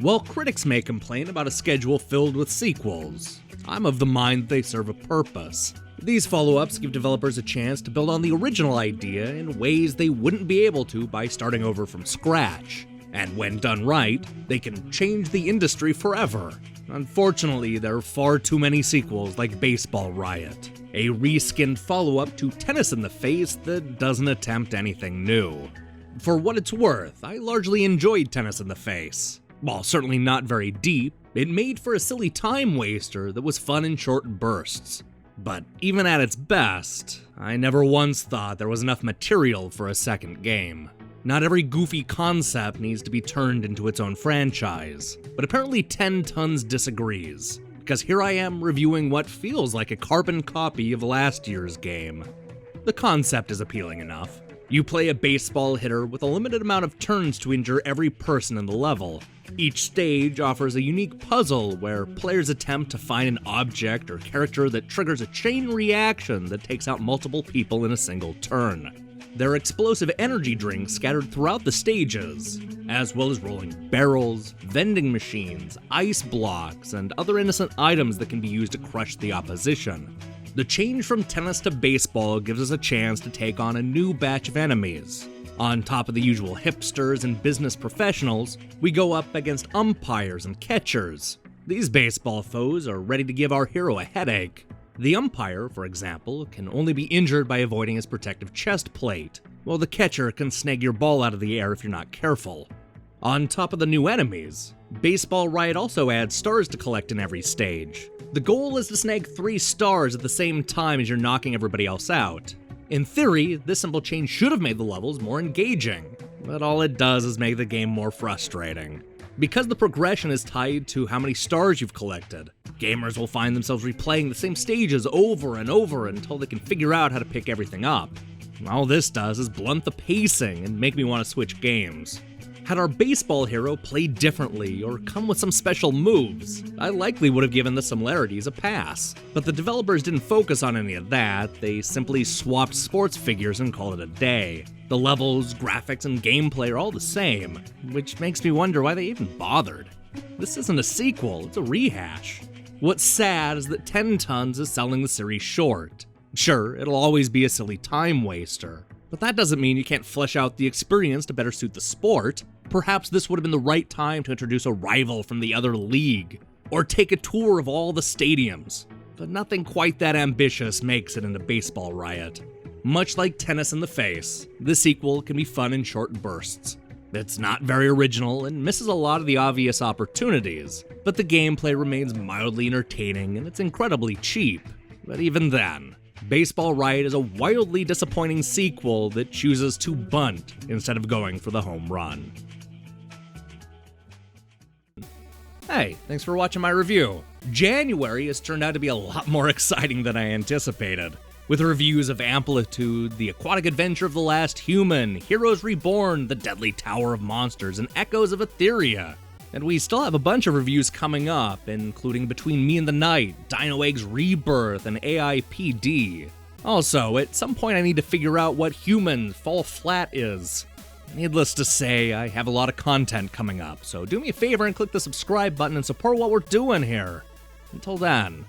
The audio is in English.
While critics may complain about a schedule filled with sequels, I'm of the mind they serve a purpose. These follow-ups give developers a chance to build on the original idea in ways they wouldn't be able to by starting over from scratch. And when done right, they can change the industry forever. Unfortunately, there are far too many sequels like Baseball Riot, a reskinned follow-up to Tennis in the Face that doesn't attempt anything new. For what it's worth, I largely enjoyed Tennis in the Face. While certainly not very deep, it made for a silly time waster that was fun in short bursts. But even at its best, I never once thought there was enough material for a second game. Not every goofy concept needs to be turned into its own franchise, but apparently 10 Tons disagrees, because here I am reviewing what feels like a carbon copy of last year's game. The concept is appealing enough. You play a baseball hitter with a limited amount of turns to injure every person in the level. Each stage offers a unique puzzle where players attempt to find an object or character that triggers a chain reaction that takes out multiple people in a single turn. There are explosive energy drinks scattered throughout the stages, as well as rolling barrels, vending machines, ice blocks, and other innocent items that can be used to crush the opposition. The change from tennis to baseball gives us a chance to take on a new batch of enemies. On top of the usual hipsters and business professionals, we go up against umpires and catchers. These baseball foes are ready to give our hero a headache. The umpire, for example, can only be injured by avoiding his protective chest plate, while the catcher can snag your ball out of the air if you're not careful. On top of the new enemies, Baseball Riot also adds stars to collect in every stage. The goal is to snag 3 stars at the same time as you're knocking everybody else out. In theory, this simple change should have made the levels more engaging, but all it does is make the game more frustrating. Because the progression is tied to how many stars you've collected, gamers will find themselves replaying the same stages over and over until they can figure out how to pick everything up. All this does is blunt the pacing and make me want to switch games. Had our baseball hero played differently or come with some special moves, I likely would have given the similarities a pass. But the developers didn't focus on any of that, they simply swapped sports figures and called it a day. The levels, graphics, and gameplay are all the same, which makes me wonder why they even bothered. This isn't a sequel, it's a rehash. What's sad is that 10 Tons is selling the series short. Sure, it'll always be a silly time waster, but that doesn't mean you can't flesh out the experience to better suit the sport. Perhaps this would have been the right time to introduce a rival from the other league, or take a tour of all the stadiums. But nothing quite that ambitious makes it into Baseball Riot. Much like Tennis in the Face, the sequel can be fun in short bursts. It's not very original and misses a lot of the obvious opportunities, but the gameplay remains mildly entertaining and it's incredibly cheap. But even then, Baseball Riot is a wildly disappointing sequel that chooses to bunt instead of going for the home run. Hey, thanks for watching my review. January has turned out to be a lot more exciting than I anticipated. With reviews of Amplitude, The Aquatic Adventure of the Last Human, Heroes Reborn, The Deadly Tower of Monsters, and Echoes of Etheria. And we still have a bunch of reviews coming up, including Between Me and the Night, Dino Eggs Rebirth, and AIPD. Also, at some point I need to figure out what Human Fall Flat is. Needless to say, I have a lot of content coming up, so do me a favor and click the subscribe button and support what we're doing here. Until then,